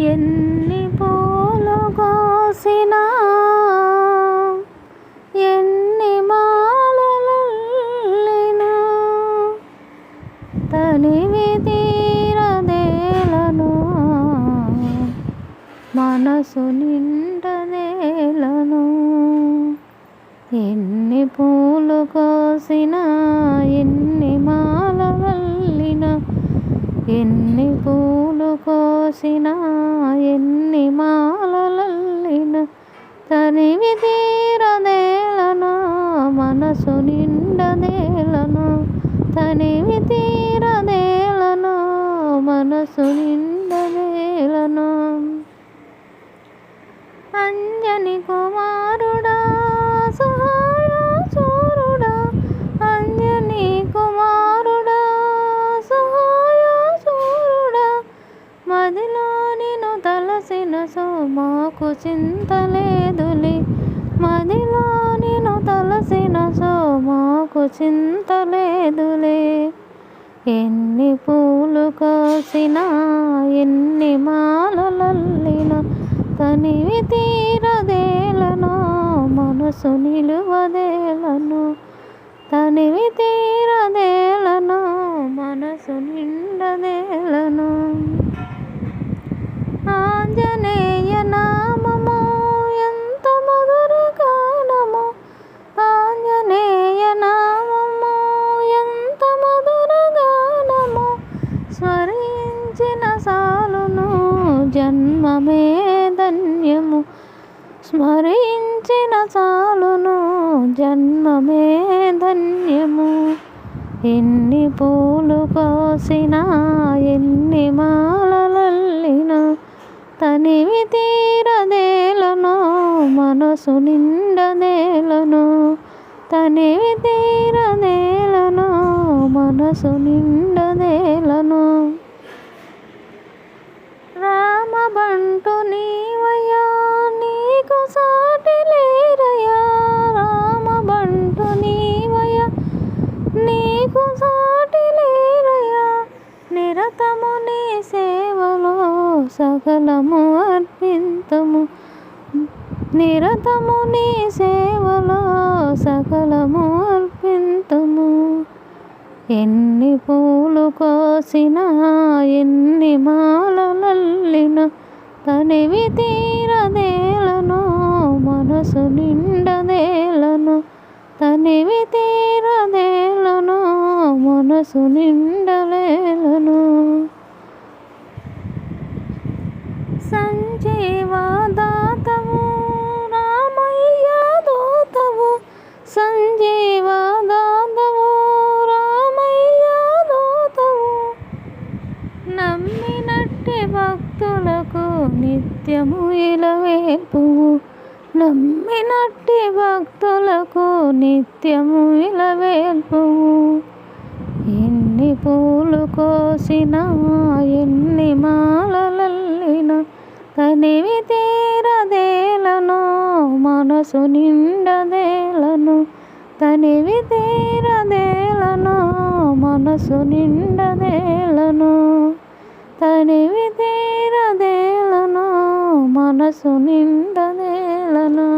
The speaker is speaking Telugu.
ఎన్ని పూలు కోసినా ఎన్ని మాలలల్లినా తనివి తీరదేలను మనసు నిండదేలను. ఎన్ని పూలు కోసినా ఎన్ని మాలలల్లినా ఎన్ని పూలు కోసినా ఎన్ని మాలలల్లినా తనివి తీరదేలను మనసు నిండదేలను. తనివి తీరదేలను మనసు నిండదేలను. అంజని కుమారుడా సహాయ శూరుడా అంజని కుమారుడా సహాయ శూరుడా మదిలో నిన్ను తలసిన సో మాకు చింతలేదులే. మదిలో నిన్ను తలసిన సో మాకు చింతలేదులే. ఎన్ని పూలు కోసినా ఎన్ని మాలలల్లినా తనివి తీరదేలను మనసు నిలువదేలను. తనివి తీరదేలను మనసు నిండదేలను. ఆంజనేయ నామము ఎంత మధుర గానము. ఆంజనేయ నామము ఎంత మధుర గానము. స్మరించిన సాలును జన్మమే ధన్యము. స్మరించిన చాలును జన్మమే ధన్యము. ఎన్ని పూలు కోసినా ఎన్ని మాలలల్లినా తనివి తీరదేలను మనసు నిండదేలను. తనివి తీరదేలను మనసు నిండదేలను. రామబంటు నీవయ్యా నీకు సాటి లేరయ్యా. రామబంటు నీవయ్యా నీకు సాటి లేరయ్యా. నిరతము నీ సేవలో సకలము అర్పింతుము. నిరతము నీ సేవలో సకలము అర్పింతుము. ఎన్ని పూలు కోసినా ఎన్ని మాలలల్లినా తనివి తీరదేలను మనసు నిండదేలను. తనివి తీరదేలను మనసు నిండలేలను. సంజీవదాతవు రామయ్య దూతవు. సంజీవదాతవు రామయ్య దూతవు. నమ్మినట్టి భక్తులకు నిత్యము ఇలవేల్పువు. నమ్మినట్టి భక్తులకు నిత్యము ఇలవేల్పువు. ఎన్ని పూలు కోసినా ఎన్ని మాలలల్లినా తనివి తీరదేలను మనసు నిండదేలను. తనివి తీరదేలను మనసు నిండదేలను. తనివి తీరదేలను మనసు నిండదేలను.